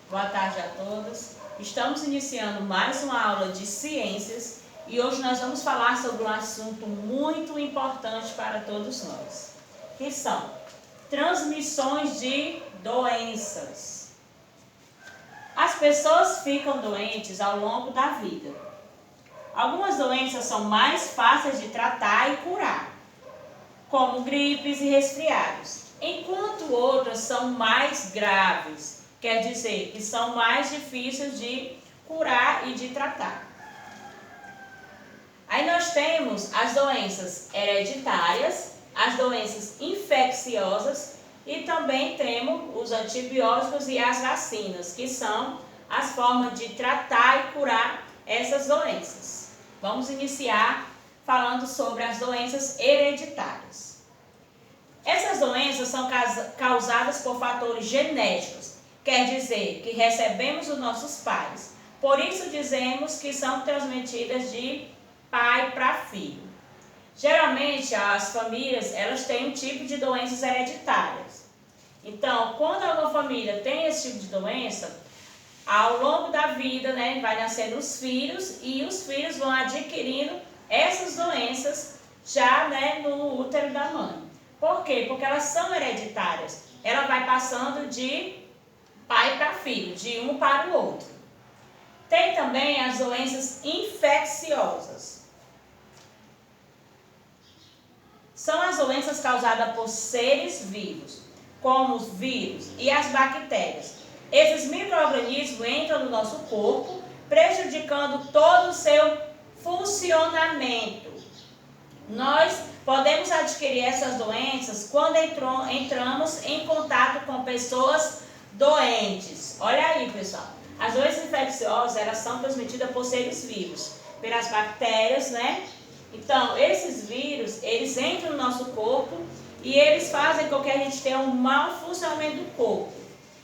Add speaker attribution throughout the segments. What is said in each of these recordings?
Speaker 1: Boa tarde a todos. Estamos iniciando mais uma aula de ciências e hoje nós vamos falar sobre um assunto muito importante para todos nós, que são transmissões de doenças. As pessoas ficam doentes ao longo da vida. Algumas doenças são mais fáceis de tratar e curar, como gripes e resfriados, enquanto outras são mais graves, quer dizer que são mais difíceis de curar e de tratar. Aí nós temos as doenças hereditárias, as doenças infecciosas e também temos os antibióticos e as vacinas, que são as formas de tratar e curar essas doenças. Vamos iniciar falando sobre as doenças hereditárias. Essas doenças são causadas por fatores genéticos, quer dizer que recebemos dos nossos pais. Por isso dizemos que são transmitidas de pai para filho. Geralmente as famílias elas têm um tipo de doenças hereditárias. Então, quando alguma família tem esse tipo de doença, ao longo da vida, vai nascendo os filhos e os filhos vão adquirindo essas doenças já no útero da mãe. Por quê? Porque elas são hereditárias. Ela vai passando de pai para filho, de um para o outro. Tem também as doenças infecciosas. São as doenças causadas por seres vivos, como os vírus e as bactérias. Esses micro-organismos entram no nosso corpo, prejudicando todo o seu funcionamento. Nós podemos adquirir essas doenças quando entramos em contato com pessoas doentes. Olha aí, pessoal. As doenças infecciosas, elas são transmitidas por seres vivos, pelas bactérias, Então, esses vírus, eles entram no nosso corpo e eles fazem com que a gente tenha um mau funcionamento do corpo.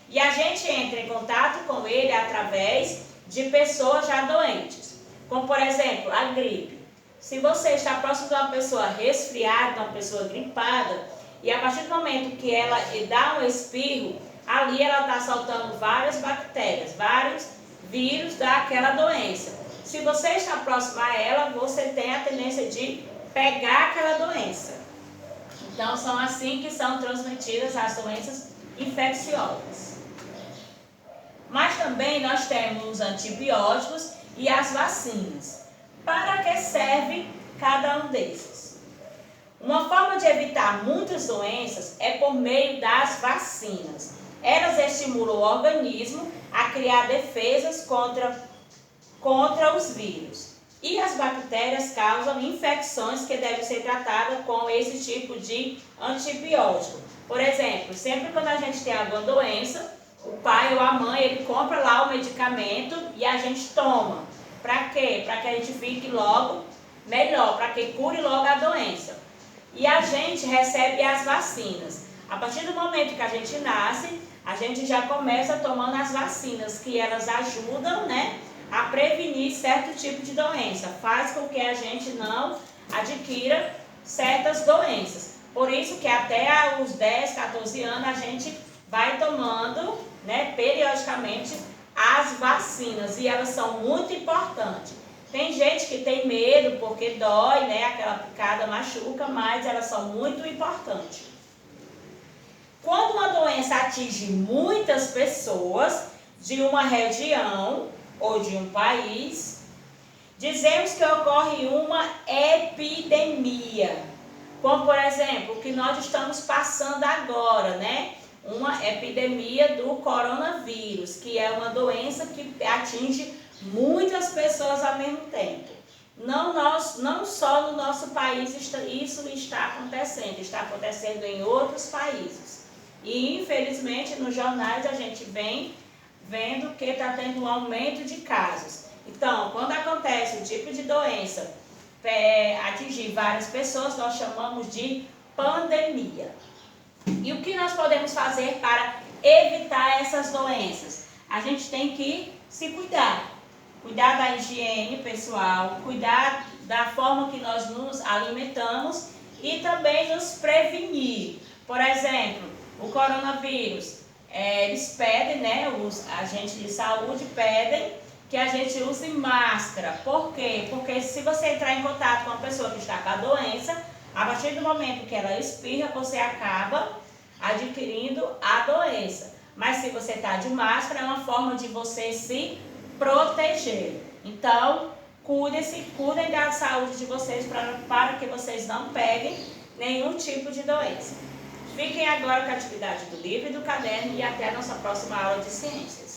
Speaker 1: E a gente entra em contato com ele através de pessoas já doentes. Como, por exemplo, a gripe. Se você está próximo de uma pessoa resfriada, uma pessoa gripada, e a partir do momento que ela dá um espirro, ali ela está soltando várias bactérias, vários vírus daquela doença. Se você está próximo a ela, você tem a tendência de pegar aquela doença. Então, são assim que são transmitidas as doenças infecciosas. Mas também nós temos os antibióticos e as vacinas. Para que serve cada um desses? Uma forma de evitar muitas doenças é por meio das vacinas. Elas estimulam o organismo a criar defesas contra os vírus. E as bactérias causam infecções que devem ser tratadas com esse tipo de antibiótico. Por exemplo, sempre quando a gente tem alguma doença, o pai ou a mãe, ele compra lá o medicamento e a gente toma. Para quê? Para que a gente fique logo melhor, para que cure logo a doença. E a gente recebe as vacinas. A partir do momento que a gente nasce, a gente já começa tomando as vacinas, que elas ajudam, a prevenir certo tipo de doença. Faz com que a gente não adquira certas doenças. Por isso que até os 10, 14 anos a gente vai tomando, periodicamente as vacinas. E elas são muito importantes. Tem gente que tem medo porque dói, aquela picada machuca, mas elas são muito importantes. Quando uma doença atinge muitas pessoas de uma região ou de um país, dizemos que ocorre uma epidemia. Como, por exemplo, o que nós estamos passando agora, uma epidemia do coronavírus, que é uma doença que atinge muitas pessoas ao mesmo tempo. Não só no nosso país isso está acontecendo em outros países. E, infelizmente, nos jornais a gente vem vendo que está tendo um aumento de casos. Então, quando acontece o tipo de doença atingir várias pessoas, nós chamamos de pandemia. E o que nós podemos fazer para evitar essas doenças? A gente tem que se cuidar. Cuidar da higiene pessoal, cuidar da forma que nós nos alimentamos e também nos prevenir. Por exemplo, o coronavírus. eles pedem, né, os agentes de saúde pedem que a gente use máscara. Por quê? Porque se você entrar em contato com uma pessoa que está com a doença, a partir do momento que ela espirra, você acaba adquirindo a doença. Mas se você está de máscara, é uma forma de você se proteger. Então, cuidem da saúde de vocês para que vocês não peguem nenhum tipo de doença. Fiquem agora com a atividade do livro e do caderno e até a nossa próxima aula de ciências.